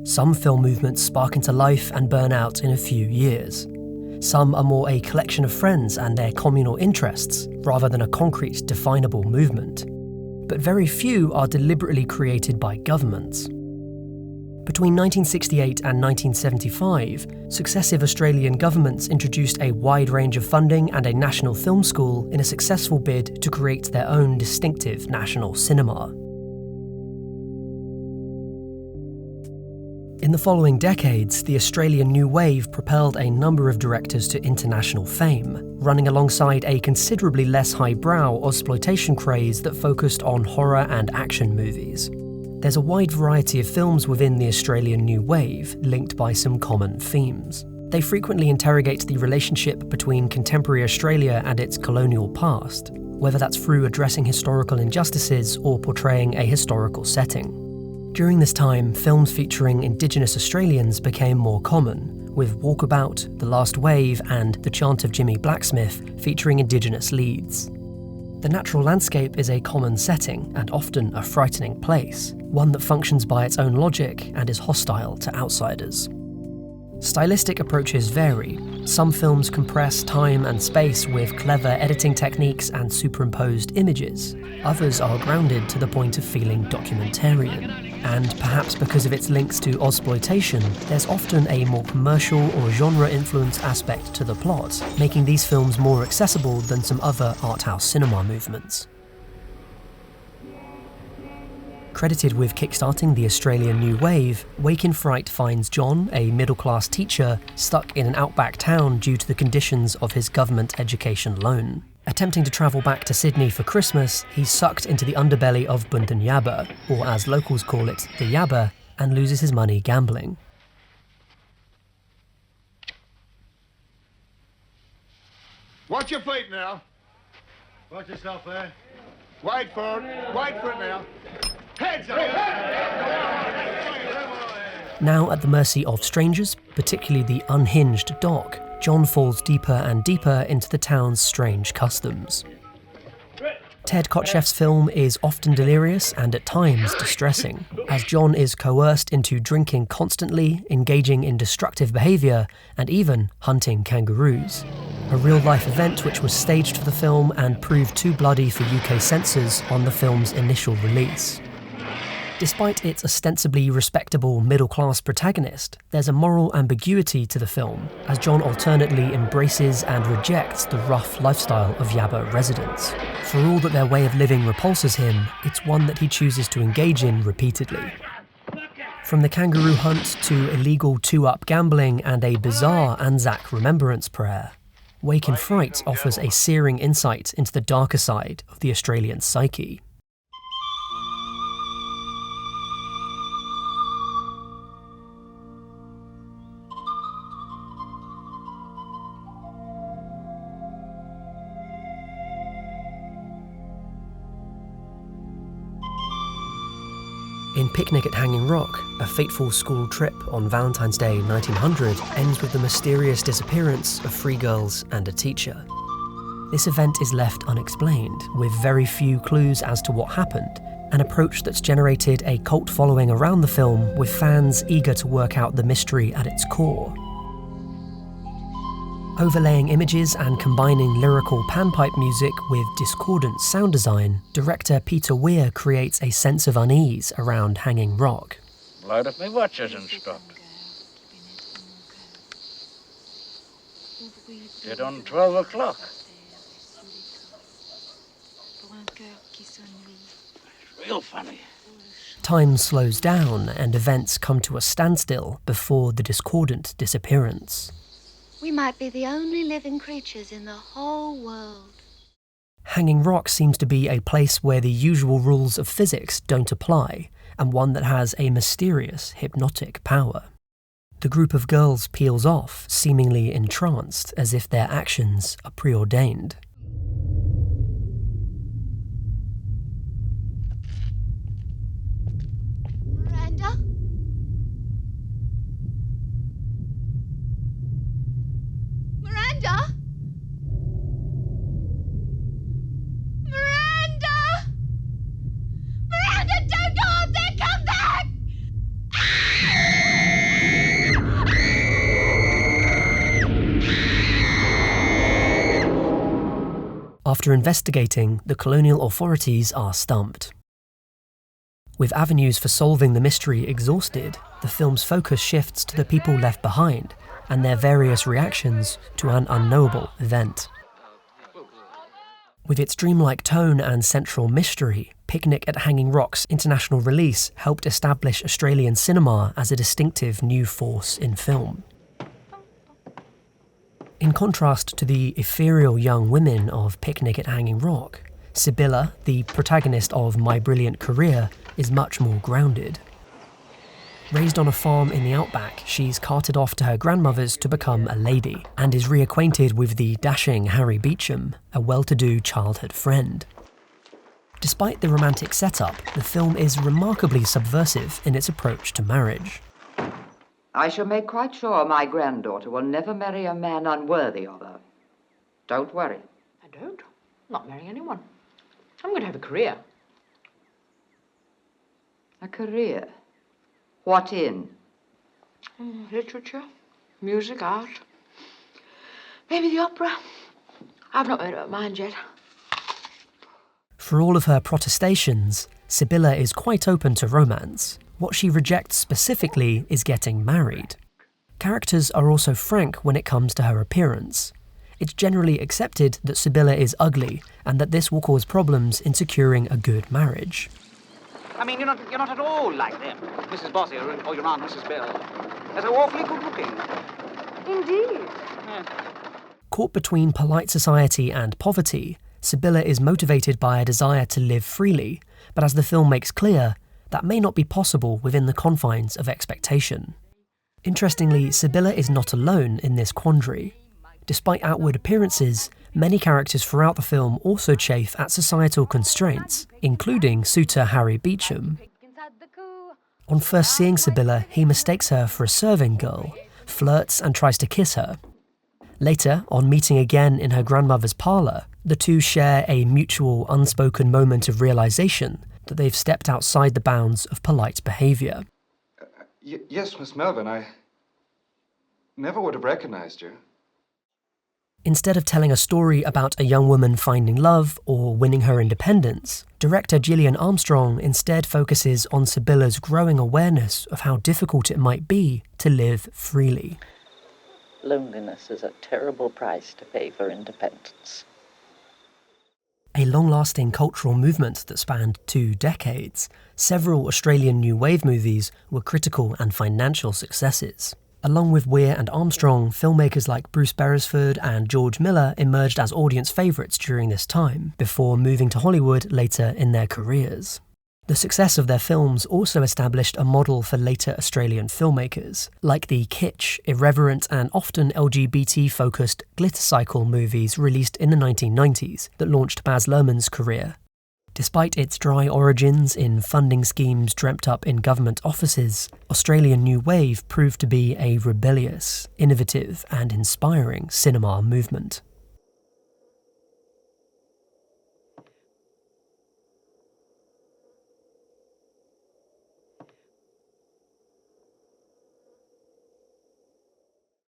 Some film movements spark into life and burn out in a few years. Some are more a collection of friends and their communal interests, rather than a concrete, definable movement. But very few are deliberately created by governments. Between 1968 and 1975, successive Australian governments introduced a wide range of funding and a national film school in a successful bid to create their own distinctive national cinema. In the following decades, the Australian New Wave propelled a number of directors to international fame, running alongside a considerably less highbrow exploitation craze that focused on horror and action movies. There's a wide variety of films within the Australian New Wave, linked by some common themes. They frequently interrogate the relationship between contemporary Australia and its colonial past, whether that's through addressing historical injustices or portraying a historical setting. During this time, films featuring Indigenous Australians became more common, with Walkabout, The Last Wave, and The Chant of Jimmy Blacksmith featuring Indigenous leads. The natural landscape is a common setting and often a frightening place, one that functions by its own logic and is hostile to outsiders. Stylistic approaches vary. Some films compress time and space with clever editing techniques and superimposed images. Others are grounded to the point of feeling documentarian. And perhaps because of its links to exploitation, there's often a more commercial or genre-influenced aspect to the plot, making these films more accessible than some other arthouse cinema movements. Credited with kickstarting the Australian New Wave, Fright finds John, a middle-class teacher, stuck in an outback town due to the conditions of his government education loan. Attempting to travel back to Sydney for Christmas, he's sucked into the underbelly of Bundan Yabba, or as locals call it, the Yabba, and loses his money gambling. Watch your feet now. Watch yourself there. Wait for it now. Heads up! Now at the mercy of strangers, particularly the unhinged Doc, John falls deeper and deeper into the town's strange customs. Ted Kotcheff's film is often delirious and at times distressing, as John is coerced into drinking constantly, engaging in destructive behaviour, and even hunting kangaroos. A real-life event which was staged for the film and proved too bloody for UK censors on the film's initial release. Despite its ostensibly respectable middle-class protagonist, there's a moral ambiguity to the film, as John alternately embraces and rejects the rough lifestyle of Yabba residents. For all that their way of living repulses him, it's one that he chooses to engage in repeatedly. From the kangaroo hunt to illegal two-up gambling and a bizarre Anzac remembrance prayer, Fright offers a searing insight into the darker side of the Australian psyche. In Picnic at Hanging Rock, a fateful school trip on Valentine's Day 1900 ends with the mysterious disappearance of 3 girls and a teacher. This event is left unexplained, with very few clues as to what happened, an approach that's generated a cult following around the film, with fans eager to work out the mystery at its core. Overlaying images and combining lyrical panpipe music with discordant sound design, director Peter Weir creates a sense of unease around Hanging Rock. Load up my watches and stuff. Dead on 12 o'clock. It's real funny. Time slows down and events come to a standstill before the discordant disappearance. We might be the only living creatures in the whole world. Hanging Rock seems to be a place where the usual rules of physics don't apply, and one that has a mysterious hypnotic power. The group of girls peels off, seemingly entranced, as if their actions are preordained. Miranda? Miranda? Miranda! Miranda, don't go up there! Come back! Ah! After investigating, the colonial authorities are stumped. With avenues for solving the mystery exhausted, the film's focus shifts to the people left behind and their various reactions to an unknowable event. With its dreamlike tone and central mystery, Picnic at Hanging Rock's international release helped establish Australian cinema as a distinctive new force in film. In contrast to the ethereal young women of Picnic at Hanging Rock, Sibylla, the protagonist of My Brilliant Career, is much more grounded. Raised on a farm in the outback, she's carted off to her grandmother's to become a lady, and is reacquainted with the dashing Harry Beecham, a well-to-do childhood friend. Despite the romantic setup, the film is remarkably subversive in its approach to marriage. I shall make quite sure my granddaughter will never marry a man unworthy of her. Don't worry. I don't. I'm not marrying anyone. I'm going to have a career. A career? What in? Literature, music, art. Maybe the opera. I've not made up my mind yet. For all of her protestations, Sibylla is quite open to romance. What she rejects specifically is getting married. Characters are also frank when it comes to her appearance. It's generally accepted that Sibylla is ugly and that this will cause problems in securing a good marriage. I mean, you're not at all like them, Mrs. Bossy or your Aunt Mrs. Bell. They're so awfully good looking. Indeed. Caught between polite society and poverty, Sibylla is motivated by a desire to live freely, but as the film makes clear, that may not be possible within the confines of expectation. Interestingly, Sibylla is not alone in this quandary. Despite outward appearances, many characters throughout the film also chafe at societal constraints, including suitor Harry Beecham. On first seeing Sibylla, he mistakes her for a serving girl, flirts and tries to kiss her. Later, on meeting again in her grandmother's parlour, the two share a mutual unspoken moment of realisation that they've stepped outside the bounds of polite behaviour. Yes, Miss Melvin, I never would have recognised you. Instead of telling a story about a young woman finding love or winning her independence, director Gillian Armstrong instead focuses on Sibylla's growing awareness of how difficult it might be to live freely. Loneliness is a terrible price to pay for independence. A long-lasting cultural movement that spanned 2 decades, several Australian New Wave movies were critical and financial successes. Along with Weir and Armstrong, filmmakers like Bruce Beresford and George Miller emerged as audience favourites during this time, before moving to Hollywood later in their careers. The success of their films also established a model for later Australian filmmakers, like the kitsch, irreverent and often LGBT-focused Glitter Cycle movies released in the 1990s that launched Baz Luhrmann's career. Despite its dry origins in funding schemes dreamt up in government offices, Australian New Wave proved to be a rebellious, innovative and inspiring cinema movement.